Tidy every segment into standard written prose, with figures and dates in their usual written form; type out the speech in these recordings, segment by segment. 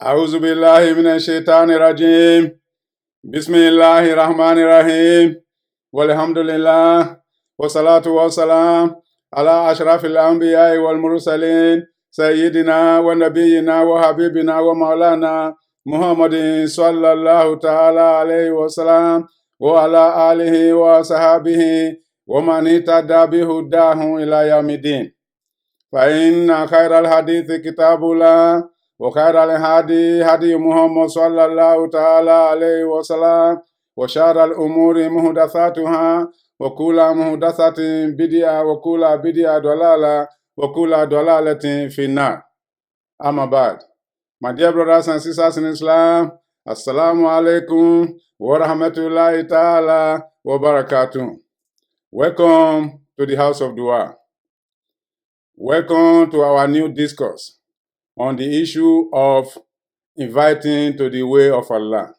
أعوذ بالله من الشيطان الرجيم. بسم الله الرحمن الرحيم. والحمد لله والصلاة والسلام على أشرف الأنبياء والمرسلين سيدنا ونبينا وحبيبنا ومولانا محمد صلى الله تعالى عليه وسلم وعلى آله وصحبه ومن اهتدى بهداه إلى يوم الدين. فإن خير الحديث كتاب الله وخير الهدي هدي محمد صلى الله تعالى عليه وسلم وشر الأمور محدثاتها وكل محدثة بدعة وكل بدعة ضلالة وكل ضلالة في النار. Amma ba'd. My dear brothers and sisters in Islam, Assalamu alaikum wa rahmatullahi ta'ala wa barakatuh. Welcome to the House of Dua. Welcome to our new discourse on the issue of inviting to the way of Allah.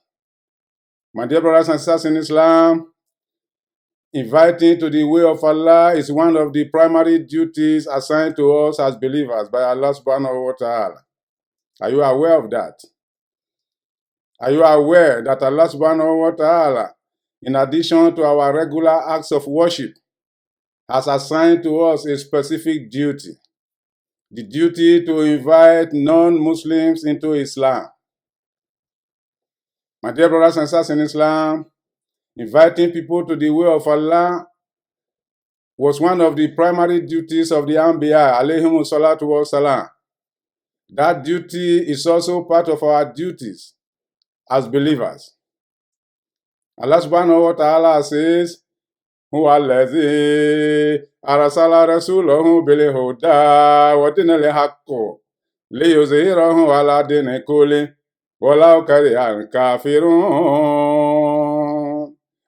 My dear brothers and sisters in Islam, inviting to the way of Allah is one of the primary duties assigned to us as believers by Allah subhanahu wa ta'ala. Are you aware of that? Are you aware that Allah subhanahu wa ta'ala, in addition to our regular acts of worship, has assigned to us a specific duty? The duty to invite non-Muslims into Islam. My dear brothers and sisters in Islam, inviting people to the way of Allah was one of the primary duties of the Anbiya, alayhimu salatu wa salam. That duty is also part of our duties as believers. Allah subhanahu wa ta'ala says, Huwa allazi arsala rasulahu bil huda wa dinil haqq liyuzhirahu ala dini kulli walau karihal kafirun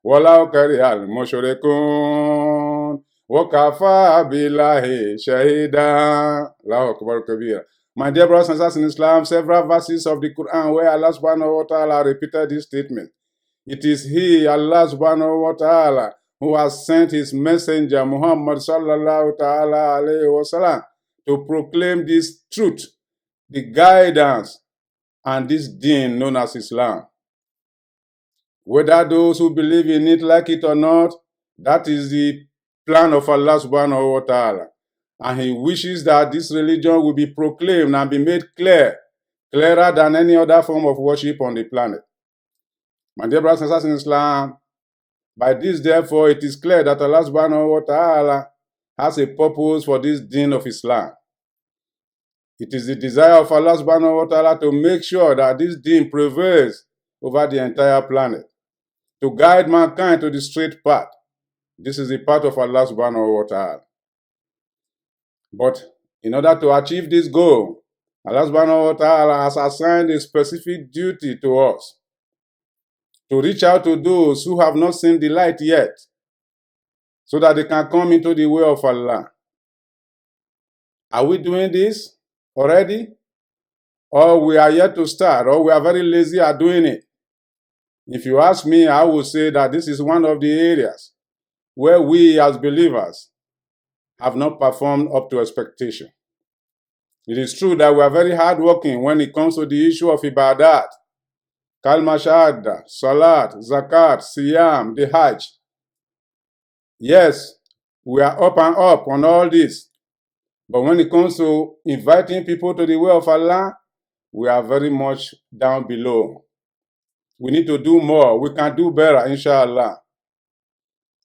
walau karihal mushrikun wa kafa billahi shahida. Allahu akbar kabira. My dear brothers and sisters in Islam, several verses of the Quran where Allah subhanahu wa ta'ala repeated this statement. It is He, Allah subhanahu wa ta'ala, who has sent His messenger Muhammad sallallahu ta'ala alayhi wa sallam to proclaim this truth, the guidance, and this deen known as Islam. Whether those who believe in it like it or not, that is the plan of Allah subhanahu wa ta'ala. And He wishes that this religion will be proclaimed and be made clearer than any other form of worship on the planet. My dear brothers and sisters in Islam, by this, therefore, it is clear that Allah subhanahu wa ta'ala has a purpose for this deen of Islam. It is the desire of Allah subhanahu wa ta'ala to make sure that this deen prevails over the entire planet, to guide mankind to the straight path. This is the path of Allah subhanahu wa ta'ala. But in order to achieve this goal, Allah subhanahu wa ta'ala has assigned a specific duty to us, to reach out to those who have not seen the light yet, so that they can come into the way of Allah. Are we doing this already? Or we are yet to start, or we are very lazy at doing it? If you ask me, I would say that this is one of the areas where we as believers have not performed up to expectation. It is true that we are very hardworking when it comes to the issue of ibadat, kalma shahada, salat, zakat, siyam, the hajj. Yes, we are up and up on all this. But when it comes to inviting people to the way of Allah, we are very much down below. We need to do more. We can do better, inshallah.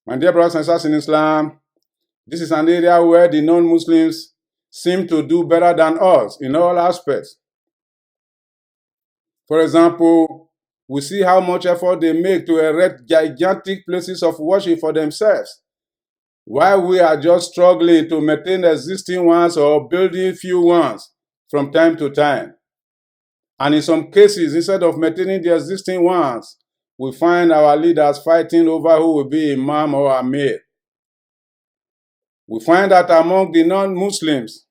My dear brothers and sisters in Islam, this is an area where the non-Muslims seem to do better than us in all aspects. For example, we see how much effort they make to erect gigantic places of worship for themselves, while we are just struggling to maintain existing ones or building few ones from time to time. And in some cases, instead of maintaining the existing ones, we find our leaders fighting over who will be imam or amir. We find that among the non-Muslims,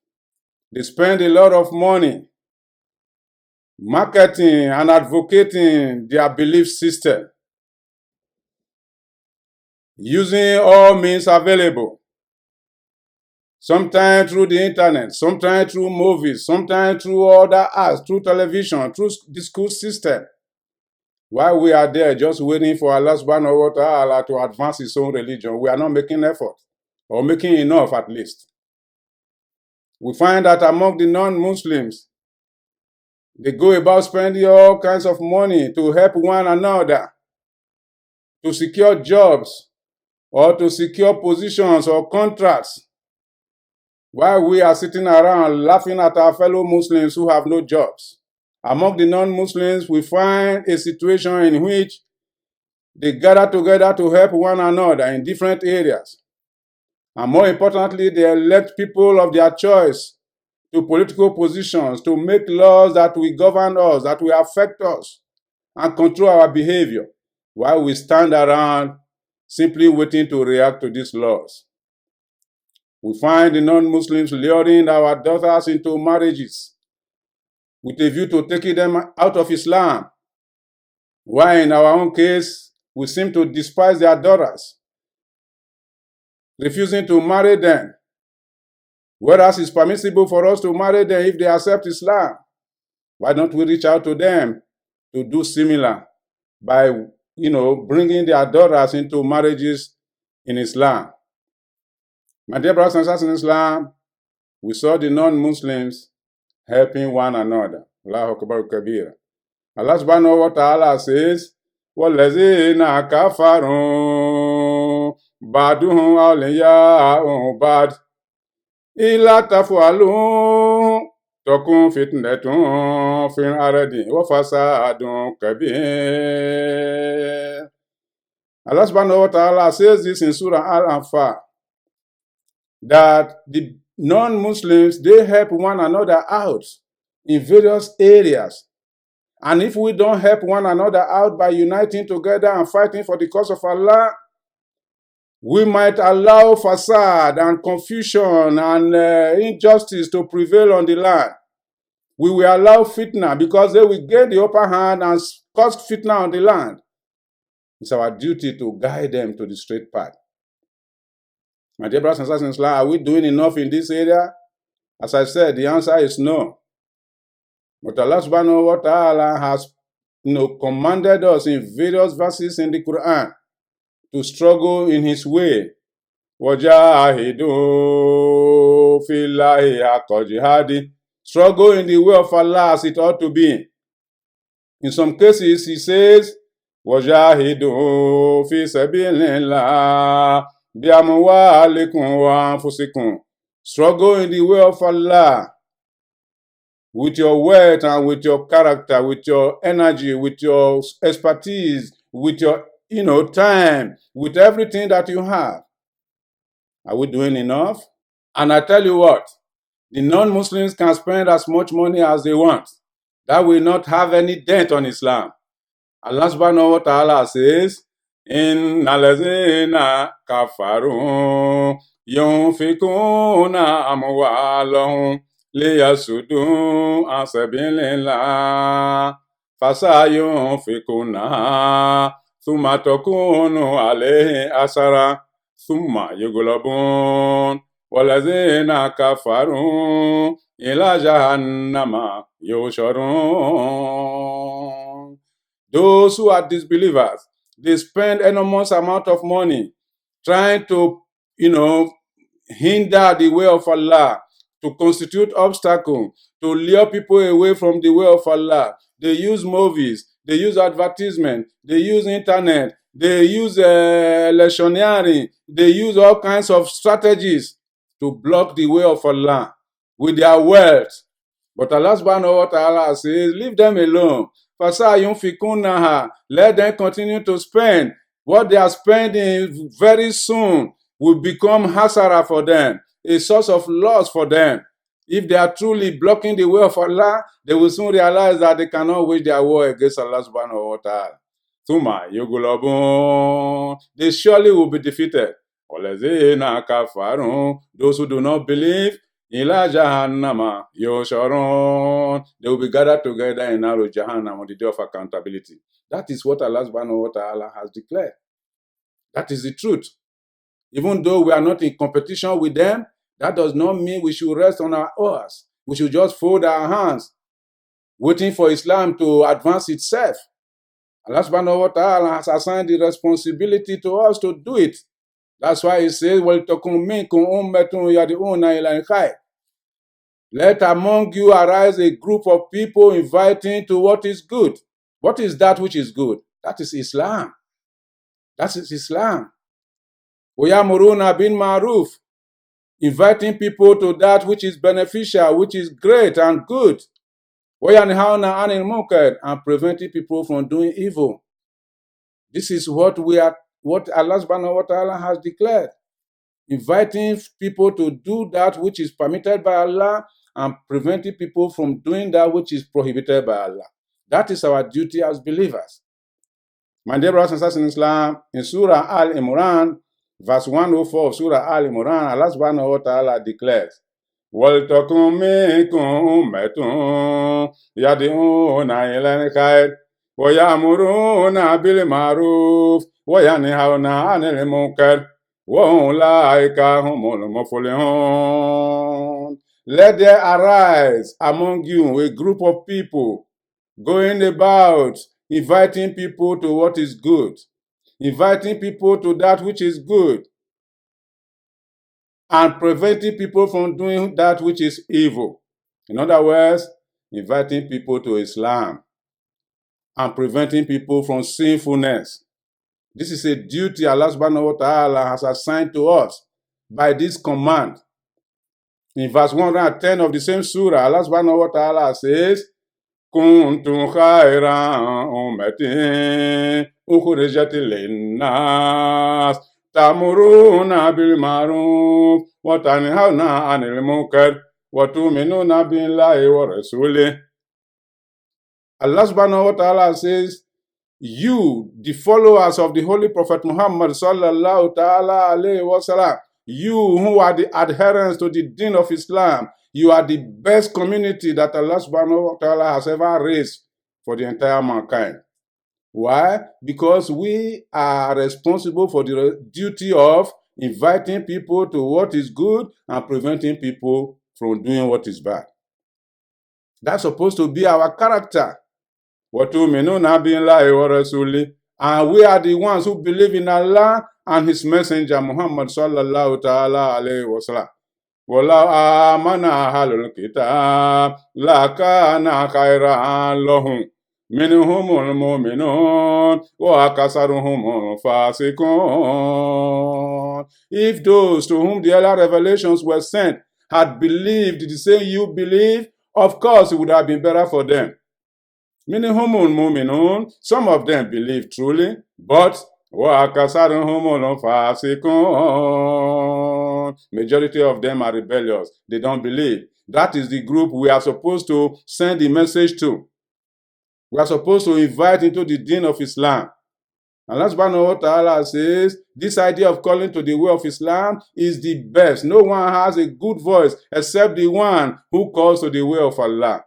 they spend a lot of money marketing and advocating their belief system, using all means available sometimes through the internet, sometimes through movies, sometimes through other arts, through television, through the school system. While we are there just waiting for Allah subhanahu wa ta'ala to advance his own religion, we are not making effort, or making enough at least. We find that among the non-Muslims, they go about spending all kinds of money to help one another, to secure jobs, or to secure positions or contracts, while we are sitting around laughing at our fellow Muslims who have no jobs. Among the non-Muslims, we find a situation in which they gather together to help one another in different areas. And more importantly, they elect people of their choice to political positions to make laws that will govern us, that will affect us, and control our behavior, while we stand around simply waiting to react to these laws. We find the non-Muslims luring our daughters into marriages with a view to taking them out of Islam, while in our own case, we seem to despise their daughters, refusing to marry them, whereas it's permissible for us to marry them if they accept Islam. Why don't we reach out to them to do similar by, bringing their daughters into marriages in Islam? My dear brothers and sisters in Islam, we saw the non-Muslims helping one another. Allahu Akbar Kabir. Allah subhanahu wa ta'ala says, وَالَّذِينَ كَفَرُوا بَعْضُهُمْ أَوْلِيَاءُ بَعْضٍ إِلَّا تَفْعَلُوا تَكُنْ فِتْنَةٌ فِي الْأَرْضِ وَفَسَادٌ كَبِيرٌ. Allah subhanahu wa ta'ala says this in Surah Al-Anfal, that the non-Muslims, they help one another out in various areas. And if we don't help one another out by uniting together and fighting for the cause of Allah, we might allow fasad and confusion and injustice to prevail on the land. We will allow fitna because they will get the upper hand and cause fitna on the land. It's our duty to guide them to the straight path. My dear brothers and sisters in Islam, are we doing enough in this area? As I said, the answer is no. But Allah subhanahu wa ta'ala has commanded us in various verses in the Quran to struggle in his way. وَجَاهِدُوا فِي اللَّهِ حَقَّ جِهَادِهِ. Struggle in the way of Allah as it ought to be. In some cases, he says, وَجَاهِدُوا فِي سَبِيلِ اللَّهِ بِأَمْوَالِكُمْ وَأَنفُسِكُمْ. Struggle in the way of Allah with your wealth and with your character, with your energy, with your expertise, with your time, with everything that you have. Are we doing enough? And I tell you what, the non-Muslims can spend as much money as they want. That will not have any dent on Islam. Allah subhanahu wa ta'ala says, Inna lazina kafaru yunfikuna amwalahum liyasudu an sabilillah fasayunfikuna thumma takunu alayhi asara thumma yughlabun walazina kafaru ila jahannama yusharun. Those who are disbelievers, they spend enormous amount of money trying to, hinder the way of Allah, to constitute obstacle, to lure people away from the way of Allah. They use movies, they use advertisement, they use internet, they use electioneering, they use all kinds of strategies to block the way of Allah with their wealth. But Allah subhanahu wa ta'ala says, leave them alone. Let them continue to spend. What they are spending very soon will become hasara for them, a source of loss for them. If they are truly blocking the way of Allah, they will soon realize that they cannot wage their war against Allah subhanahu wa ta'ala. Thumma yughlabun. They surely will be defeated. Those who do not believe, Ila Jahannama Yosharon. They will be gathered together in narrow Jahannam on the day of accountability. That is what Allah subhanahu wa ta'ala has declared. That is the truth. Even though we are not in competition with them, That does not mean we should rest on our oars. We should just fold our hands, waiting for Islam to advance itself. Allah subhanahu wa ta'ala has assigned the responsibility to us to do it. That's why he says, وَلْتَكُنْ مِنْكُمْ أُمَّةٌ يَدْعُونَ إِلَى الْخَيْرِ. Let among you arise a group of people inviting to what is good. What is that which is good? That is Islam. That is Islam. وَيَأْمُرُونَ بِالْمَعْرُوفِ. Inviting people to that which is beneficial, which is great and good. وَيَنْهَوْنَ عَنِ الْمُنكَرِ. And preventing people from doing evil. This is what Allah subhanahu wa ta'ala has declared. Inviting people to do that which is permitted by Allah and preventing people from doing that which is prohibited by Allah. That is our duty as believers. My dear brothers and sisters in Islam, in Surah Al-Imran, verse 104 of Surah Al-Imran, Allah subhanahu wa ta'ala declares, وَلْتَكُنْ مِنْكُمْ أُمَّةٌ يَدْعُونَ إِلَى الْخَيْرِ وَيَأْمُرُونَ بِالْمَعْرُوفِ وَيَنْهَوْنَ عَنِ الْمُنكَرِ وَأُولَٰئِكَ هُمُ الْمُفْلِحُونَ. Let there arise among you a group of people going about inviting people to what is good, inviting people to that which is good, and preventing people from doing that which is evil. In other words, inviting people to Islam and preventing people from sinfulness. This is a duty Allah subhanahu wa ta'ala has assigned to us by this command. In verse 110 of the same surah, Allah subhanahu wa ta'ala says, كُنْتُمْ خَيْرَ أُمَّةٍ أُخْرِجَتْ لِلنَّاسِ تَأْمُرُونَ بِالْمَعْرُوفِ وَتَنْهَوْنَ عَنِ الْمُنكَرِ وَتُؤْمِنُونَ بِاللَّهِ وَرَسُولِهِ. Allah subhanahu wa ta'ala says, you, the followers of the Holy Prophet Muhammad sallallahu ta'ala alayhi wa sallam, you who are the adherents to the deen of Islam, you are the best community that Allah subhanahu wa ta'ala has ever raised for the entire mankind. Why? Because we are responsible for the duty of inviting people to what is good and preventing people from doing what is bad. That's supposed to be our character. وَتُؤْمِنُونَ بِاللَّهِ وَرَسُولِهِ. And we are the ones who believe in Allah and His Messenger Muhammad sallallahu ta'ala alayhi wa sallam. وَلَوْ آمَنَ أَهْلُ الْكِتَابِ لَكَانَ خَيْرًا لَهُمْ مِنْهُمُ الْمُؤْمِنُونَ وَأَكْثَرُهُمُ الْفَاسِقُونَ. If those to whom the earlier revelations were sent had believed the same you believe, of course it would have been better for them. مِنْهُمُ الْمُؤْمِنُونَ. Some of them believe truly, but وَأَكْثَرُهُمُ الْفَاسِقُونَ. Majority of them are rebellious. They don't believe. That is the group we are supposed to send the message to. We are supposed to invite into the deen of Islam. Allah subhanahu wa ta'ala says, this idea of calling to the way of Islam is the best. No one has a good voice except the one who calls to the way of Allah.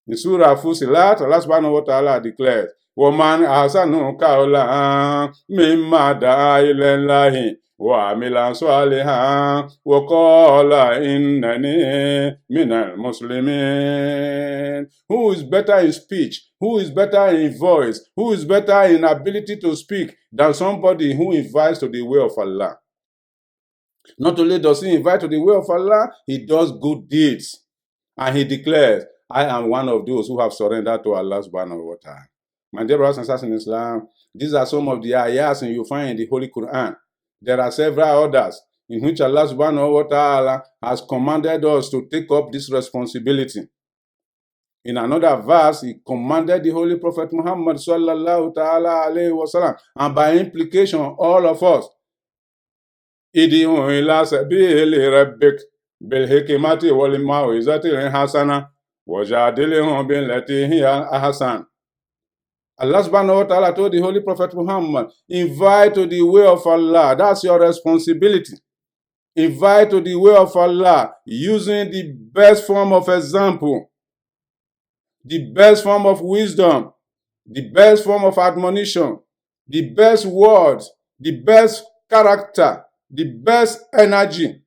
In Surah Fusilat, Allah subhanahu wa ta'ala declares, وَمَنْ أَحْسَنُ قَوْلًا مِمَّنْ دَعَا إِلَى اللَّهِ وَعَمِلَ صَالِحًا وَقَالَ إِنَّنِي مِنَ الْمُسْلِمِينَ. Who is better in speech? Who is better in voice? Who is better in ability to speak than somebody who invites to the way of Allah? Not only does he invite to the way of Allah, he does good deeds. And he declares, I am one of those who have surrendered to Allah subhanahu wa ta'ala. My dear brothers and sisters in Islam, these are some of the ayahs you find in the Holy Quran. There are several others in which Allah subhanahu wa ta'ala has commanded us to take up this responsibility. In another verse, he commanded the Holy Prophet Muhammad sallallahu ta'ala alayhi wa sallam, and by implication, all of us, إِدِعُوا إِلَى سَبِيلِ رَبِّكَ بِالْحِكْمَةِ وَالْمَوْعِظَةِ الْحَسَنَةِ وَجَادِلْهُم بِالَّتِي هِيَ أَحْسَنُ. Allah subhanahu wa ta'ala told the Holy Prophet Muhammad, invite to the way of Allah. That's your responsibility. Invite to the way of Allah using the best form of example, the best form of wisdom, the best form of admonition, the best words, the best character, the best energy,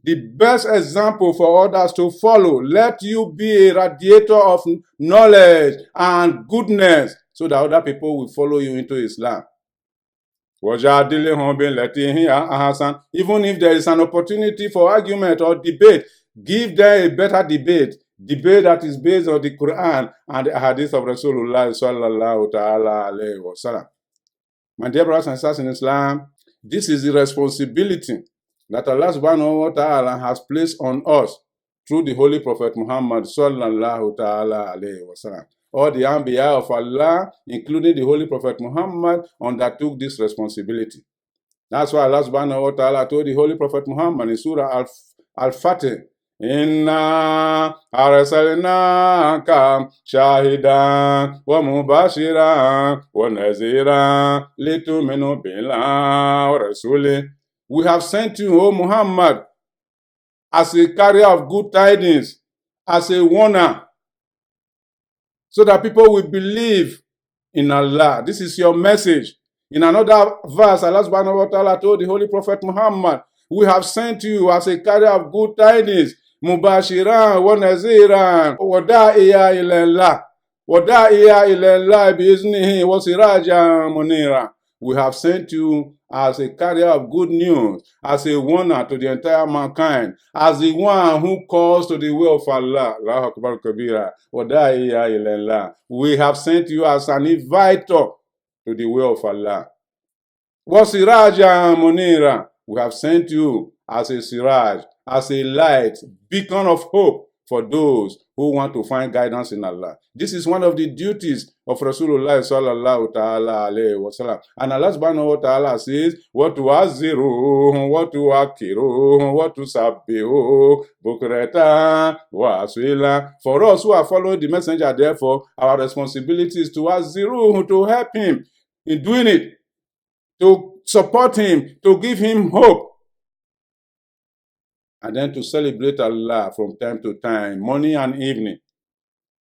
the best example for others to follow. Let you be a radiator of knowledge and goodness so that other people will follow you into Islam. Even if there is an opportunity for argument or debate, give them a better debate that is based on the Quran and the hadith of Rasulullah sallallahu ta'ala alayhi wa sallam. My dear brothers and sisters in Islam, this is the responsibility that Allah subhanahu wa ta'ala has placed on us through the Holy Prophet Muhammad sallallahu ta'ala alayhi wa sallam. All the Anbiya of Allah, including the Holy Prophet Muhammad, undertook this responsibility. That's why Allah subhanahu wa ta'ala told the Holy Prophet Muhammad in Surah Al-Fatih, Inna arsalnaka shahidan wa mubashiran wa naziran lituminu billahi wa rasulih. We have sent you, O Muhammad, as a carrier of good tidings, as a warner, so that people will believe in Allah. This is your message. In another verse, Allah subhanahu wa ta'ala told the Holy Prophet Muhammad, we have sent you as a carrier of good tidings, mubashiran wa naziran wa da'iya ilallah biiznihi wa sirajan munira. We have sent you as a carrier of good news, as a warner to the entire mankind, as the one who calls to the way of Allah. Allahu Akbar Kabira. We have sent you as an inviter to the way of Allah. Wasiraja Munira. We have sent you as a siraj, as a light, beacon of hope for those who want to find guidance in Allah. This is one of the duties of Rasulullah sallallahu ta'ala alayhi wa sallam. And Allah subhanahu wa ta'ala says, what to aziru, what to akiru, what to sabbihu, bukreta, wa aswila. For us who are following the messenger, therefore, our responsibility is to aziru, to help him in doing it, to support him, to give him hope, and then to celebrate Allah from time to time, morning and evening.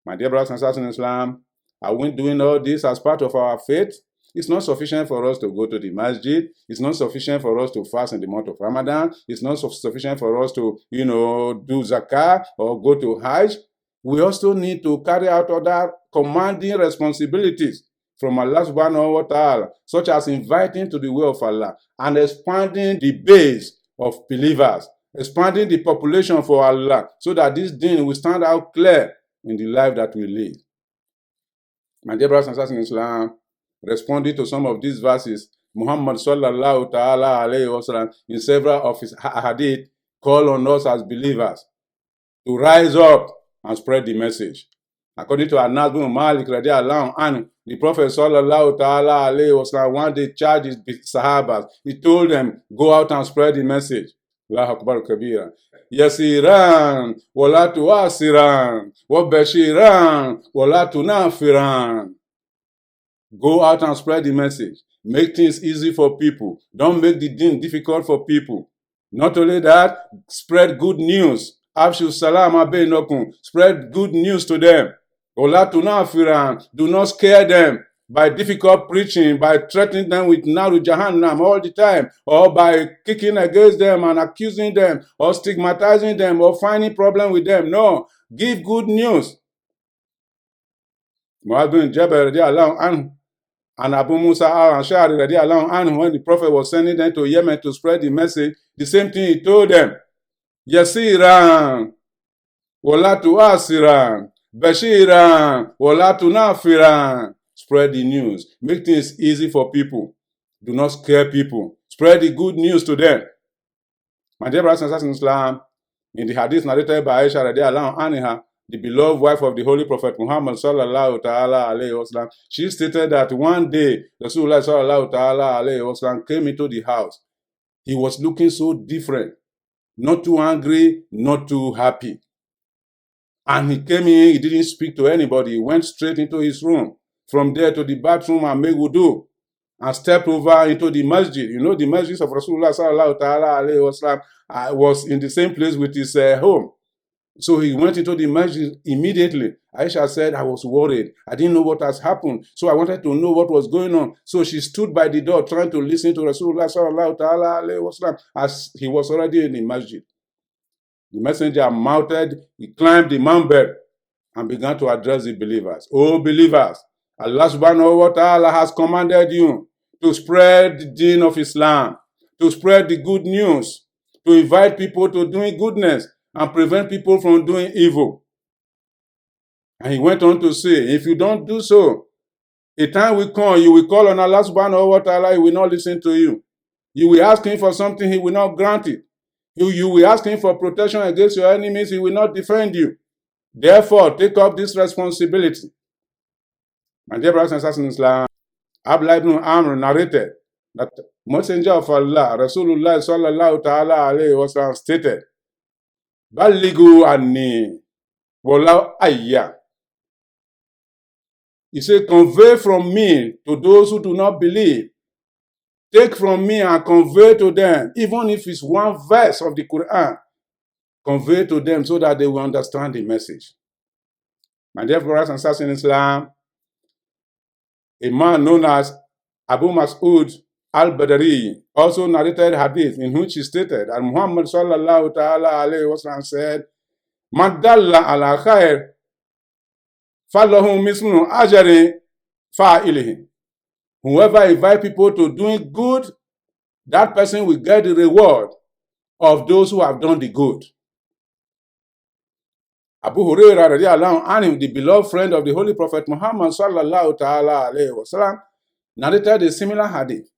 My dear brothers and sisters in Islam, are we doing all this as part of our faith? It's not sufficient for us to go to the masjid. It's not sufficient for us to fast in the month of Ramadan. It's not sufficient for us to, do zakah or go to Hajj. We also need to carry out other commanding responsibilities from Allah subhanahu wa ta'ala, such as inviting to the way of Allah and expanding the base of believers, expanding the population for Allah, so that this deen will stand out clear in the life that we live. My dear brothers and sisters in Islam, responding to some of these verses, Muhammad sallallahu ta'ala alayhi wa sallam, in several of his hadith, call on us as believers to rise up and spread the message. According to Anas bin Malik radiallahu anhu, the Prophet sallallahu ta'ala alayhi wa sallam one day charged his sahabas. He told them, go out and spread the message. Allahu Akbar Kabira. Yasiran, wala tuasiran, wabashiran, wala tunafiran. Go out and spread the message. Make things easy for people. Don't make the deen difficult for people. Not only that, spread good news. Afshu salam abainakum. Spread good news to them. Wala tunafiran. Do not scare them by difficult preaching, by threatening them with Naru Jahannam all the time, or by kicking against them and accusing them, or stigmatizing them, or finding problem with them. No, give good news. Mu'adh bin Jabal radiallahu anhu and Abu Musa al-Ash'ari radiallahu anhu, when the Prophet was sending them to Yemen to spread the message, the same thing he told them. Yasiran, wala tu'asiran, bashiran, wala tunafiran. Spread the news. Make things easy for people. Do not scare people. Spread the good news to them. My dear brothers and sisters in Islam, in the hadith narrated by Aisha radiallahu anha, the beloved wife of the Holy Prophet Muhammad sallallahu ta'ala alayhi wa sallam, she stated that one day Rasulullah sallallahu ta'ala alayhi wa sallam came into the house. He was looking so different. Not too angry, not too happy. And he came in, he didn't speak to anybody. He went straight into his room. From there to the bathroom and made wudu, and stepped over into the masjid. You know, the masjid of Rasulullah sallallahu ta'ala alayhi wa sallam was in the same place with his home. So he went into the masjid immediately. Aisha said, I was worried. I didn't know what has happened. So I wanted to know what was going on. So she stood by the door trying to listen to Rasulullah sallallahu ta'ala alayhi wa sallam as he was already in the masjid. The messenger mounted, he climbed the mountain and began to address the believers. Oh believers, Allah subhanahu wa ta'ala has commanded you to spread the deen of Islam, to spread the good news, to invite people to doing goodness and prevent people from doing evil. And he went on to say, if you don't do so, a time will come, you will call on Allah subhanahu wa ta'ala, he will not listen to you. You will ask him for something, he will not grant it. You will ask him for protection against your enemies, he will not defend you. Therefore, take up this responsibility. My dear brothers and sisters in Islam, Abdullah ibn Amr narrated that Messenger of Allah, Rasulullah sallallahu ta'ala alayhi wa sallam stated, Balligu anni walau ayya. He said, convey from me to those who do not believe. Take from me and convey to them, even if it's one verse of the Quran, convey to them so that they will understand the message. My dear brothers and sisters in Islam, a man known as Abu Mas'ud al-Badri also narrated hadith in which he stated that Muhammad sallallahu ta'ala alayhi wa sallam said, Man dalla ala khair falahu mislu ajri fa'ilihi. Whoever invite people to doing good, that person will get the reward of those who have done the good. Abu Hurairah radiallahu anhu, the beloved friend of the Holy Prophet Muhammad sallallahu ta'ala alayhi wa sallam, narrated a similar hadith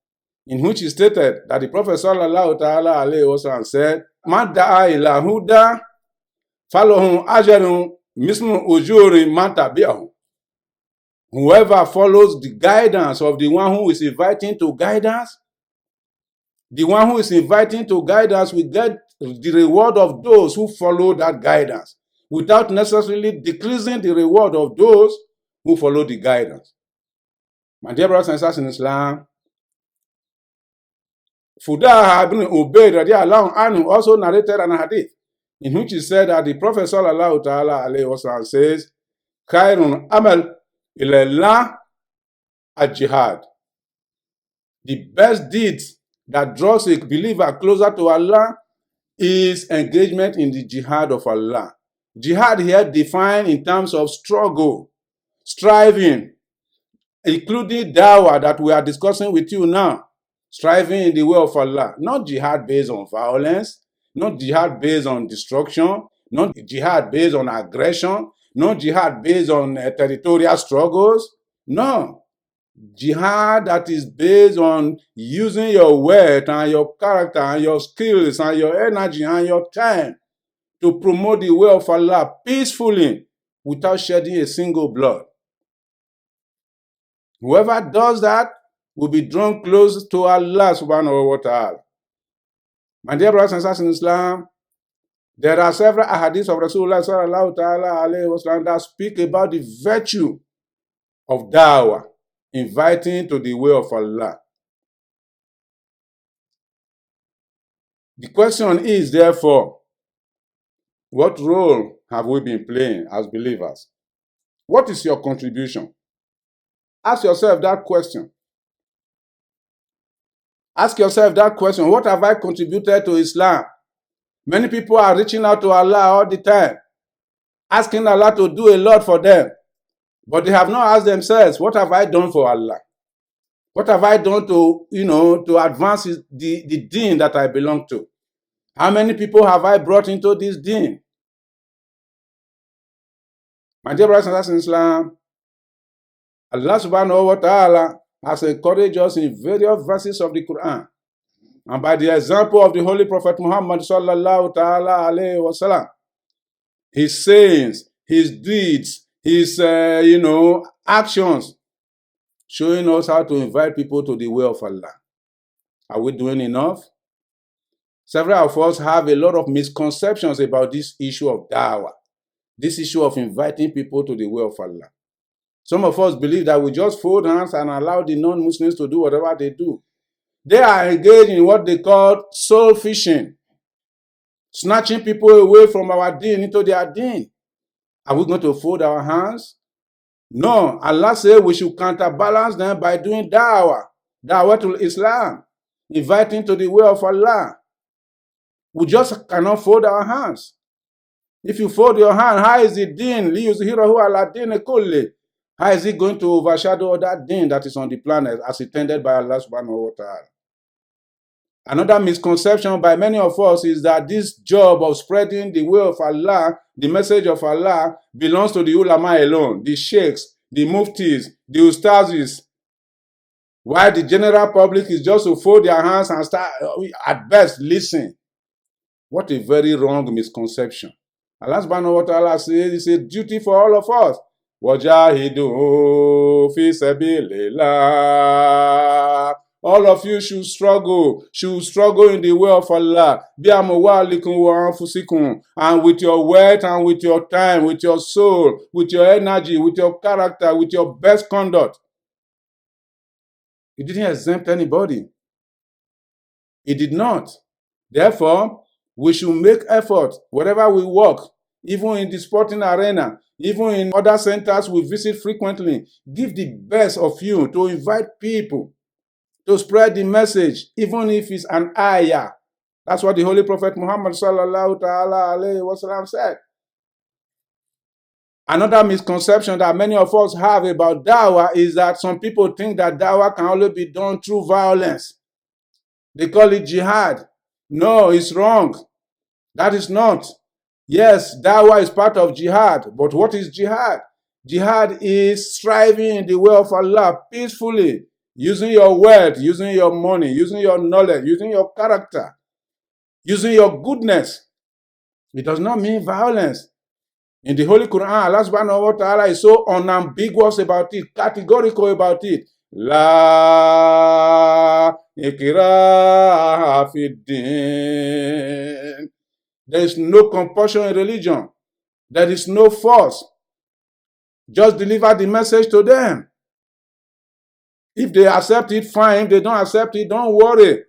in which he stated that the Prophet sallallahu ta'ala alayhi wa sallam said, Man da'a ila huda falahu ajrun mislu ujuri man tabi'ahu. Whoever follows the guidance of the one who is inviting to guidance, the one who is inviting to guidance will get the reward of those who follow that guidance, without necessarily decreasing the reward of those who follow the guidance. My dear brothers and sisters in Islam, Fudah ibn Ubayd radiallahu anhu also narrated an hadith in which he said that the Prophet sallallahu ta'ala alayhi wa sallam says, Khairun amal ilallah al-jihad. The best deeds that draws a believer closer to Allah is engagement in the jihad of Allah. Jihad here defined in terms of struggle, striving, including dawah that we are discussing with you now. Striving in the way of Allah. Not jihad based on violence, not jihad based on destruction, not jihad based on aggression, not jihad based on territorial struggles. No. Jihad that is based on using your wealth and your character and your skills and your energy and your time to promote the way of Allah peacefully without shedding a single blood. Whoever does that will be drawn close to Allah subhanahu wa ta'ala. My dear brothers and sisters in Islam, there are several ahadiths of Rasulullah sallallahu ta'ala alayhi wa sallam that speak about the virtue of da'wah, inviting to the way of Allah. The question is, therefore, what role have we been playing as believers? What is your contribution? Ask yourself that question. Ask yourself that question. What have I contributed to Islam? Many people are reaching out to Allah all the time, asking Allah to do a lot for them. But they have not asked themselves, what have I done for Allah? What have I done to, to advance the deen that I belong to? How many people have I brought into this deen? My dear brothers and sisters in Islam, Allah subhanahu wa ta'ala has encouraged us in various verses of the Quran. And by the example of the Holy Prophet Muhammad sallallahu ta'ala alayhi wa sallam, his sayings, his deeds, his, actions, showing us how to invite people to the way of Allah. Are we doing enough? Several of us have a lot of misconceptions about this issue of da'wah, this issue of inviting people to the way of Allah. Some of us believe that we just fold hands and allow the non-Muslims to do whatever they do. They are engaged in what they call soul fishing, snatching people away from our deen into their deen. Are we going to fold our hands? No. Allah said we should counterbalance them by doing da'wah to Islam, inviting to the way of Allah. We just cannot fold our hands. If you fold your hand, how is the deen? Liyuzhirahu ala dini kulli. How is it going to overshadow that deen that is on the planet as intended by Allah subhanahu wa ta'ala? Another misconception by many of us is that this job of spreading the way of Allah, the message of Allah, belongs to the ulama alone, the sheikhs, the muftis, the ustazis, while the general public is just to fold their hands and start, at best, listen. What a very wrong misconception. Allah subhanahu wa ta'ala says it's a duty for all of us. Wajahidu fi sabilillah. All of you should struggle in the way of Allah. And with your wealth and with your time, with your soul, with your energy, with your character, with your best conduct. He didn't exempt anybody. He did not. Therefore, we should make effort wherever we work, even in the sporting arena, even in other centers we visit frequently. Give the best of you to invite people to spread the message, even if it's an ayah. That's what the Holy Prophet Muhammad sallallahu ta'ala alayhi wa sallam said. Another misconception that many of us have about dawah is that some people think that dawah can only be done through violence. They call it jihad. No, it's wrong. That is not. Yes, dawah is part of jihad, but what is jihad? Jihad is striving in the way of Allah peacefully, using your wealth, using your money, using your knowledge, using your character, using your goodness. It does not mean violence. In the Holy Quran, Allah subhanahu wa ta'ala is so unambiguous about it, categorical about it. La ikraha fid din. There is no compulsion in religion. There is no force. Just deliver the message to them. If they accept it, fine. If they don't accept it, don't worry.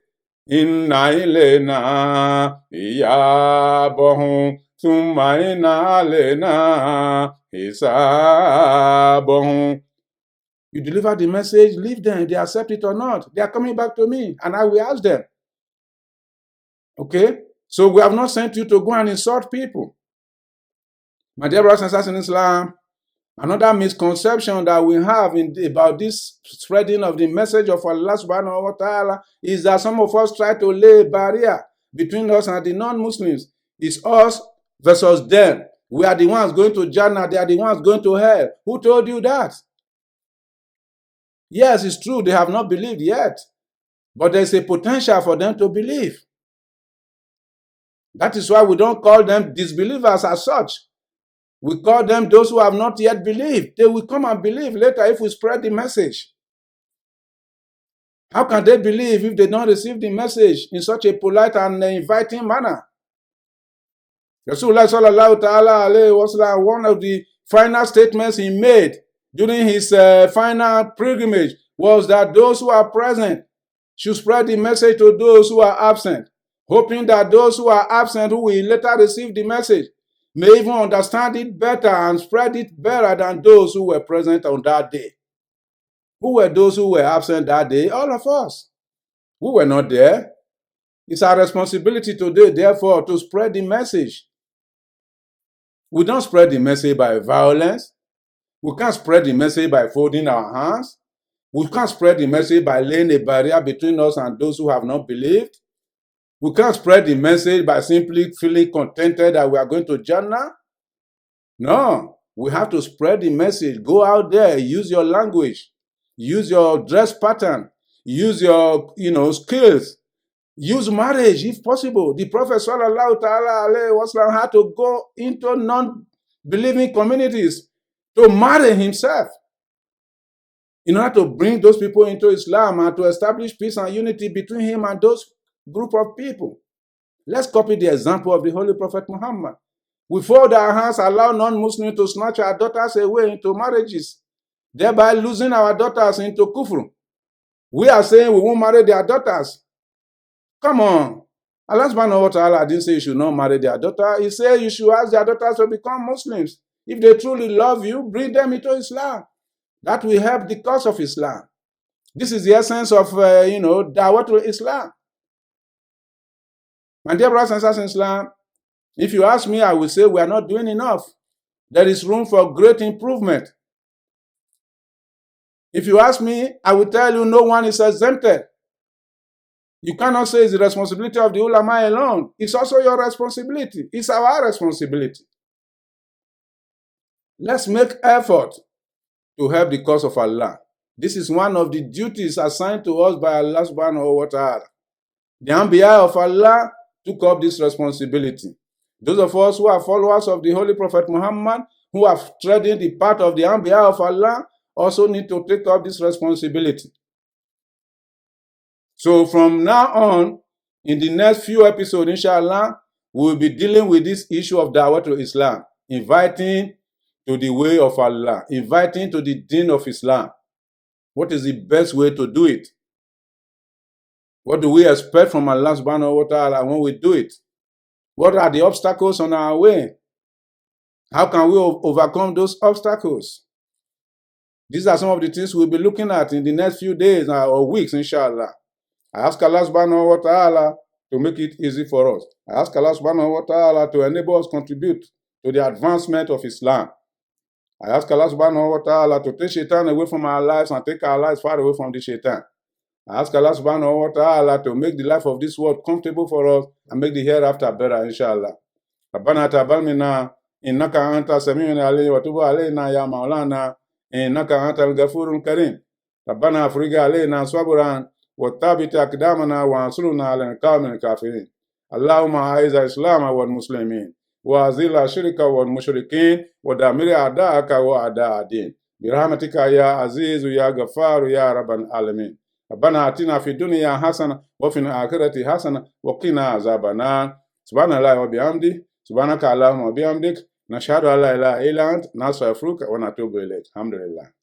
Inna ilayna iyabahum thumma inna alayna hisabahum. You deliver the message, leave them. They accept it or not. They are coming back to me, and I will ask them. Okay? So we have not sent you to go and insult people. My dear brothers and sisters in Islam, another misconception that we have about this spreading of the message of Allah subhanahu wa ta'ala is that some of us try to lay a barrier between us and the non-Muslims. It's us versus them. We are the ones going to Jannah, they are the ones going to hell. Who told you that? Yes, it's true, they have not believed yet, but there's a potential for them to believe. That is why we don't call them disbelievers as such. We call them those who have not yet believed. They will come and believe later if we spread the message. How can they believe if they don't receive the message in such a polite and inviting manner? Rasulullah sallallahu ta'ala alayhi wa sallam, one of the final statements he made during his final pilgrimage was that those who are present should spread the message to those who are absent, hoping that those who are absent who will later receive the message may even understand it better and spread it better than those who were present on that day. Who were those who were absent that day? All of us. We were not there. It's our responsibility today, therefore, to spread the message. We don't spread the message by violence. We can't spread the message by folding our hands. We can't spread the message by laying a barrier between us and those who have not believed. We can't spread the message by simply feeling contented that we are going to Jannah. No, we have to spread the message. Go out there, use your language, use your dress pattern, use your skills, use marriage if possible. The Prophet sallallahu ta'ala alayhi wa sallam had to go into non-believing communities to marry himself in order to bring those people into Islam and to establish peace and unity between him and those group of people. Let's copy the example of the Holy Prophet Muhammad. We fold our hands, allow non-Muslims to snatch our daughters away into marriages, thereby losing our daughters into kufr. We are saying we won't marry their daughters. Come on. Allah subhanahu wa ta'ala didn't say you should not marry their daughter. He said you should ask their daughters to become Muslims. If they truly love you, bring them into Islam. That will help the cause of Islam. This is the essence of, Da'watul Islam. My dear brothers and sisters in Islam, If you ask me, I will say we are not doing enough. There is room for great improvement. If you ask me, I will tell you no one is exempted. You cannot say it's the responsibility of the ulama alone. It's also your responsibility. It's our responsibility. Let's make effort to help the cause of Allah. This is one of the duties assigned to us by Allah subhanahu wa ta'ala. The Anbiya of Allah took up this responsibility. Those of us who are followers of the Holy Prophet Muhammad, who have treading the path of the Anbiya of Allah, also need to take up this responsibility. So from now on, in the next few episodes, inshallah, we will be dealing with this issue of Dawah to Islam, inviting to the way of Allah, inviting to the deen of Islam. What is the best way to do it? What do we expect from Allah subhanahu wa ta'ala when we do it? What are the obstacles on our way? How can we overcome those obstacles? These are some of the things we'll be looking at in the next few days or weeks, inshallah. I ask Allah subhanahu wa ta'ala to make it easy for us. I ask Allah subhanahu wa ta'ala to enable us contribute to the advancement of Islam. I ask Allah subhanahu wa ta'ala to take shaitan away from our lives and take our lives far away from the shaitan. I ask Allah subhanahu wa ta'ala to make the life of this world comfortable for us and make the hereafter better, inshallah. ربنا تقبل منا إنك أنت السميع العليم وتب علينا يا مولانا إنك أنت الغفور الكريم. ربنا افرج علينا صبرا وثبت أقدامنا وانصرنا على القوم الكافرين. اللهم أعز الإسلام والمسلمين وأذل الشرك والمشركين ودمر أعداءك وأعداء الدين برحمتك يا عزيز يا غفار يا رب العالمين. ربنا آتنا في الدنيا حسنة وفي الآخرة حسنة وقنا عذاب النار. سبحان الله وبحمده سبحانك اللهم وبحمدك نشهد أن لا إله إلا أنت نستغفرك ونتوب إليك. الحمد لله.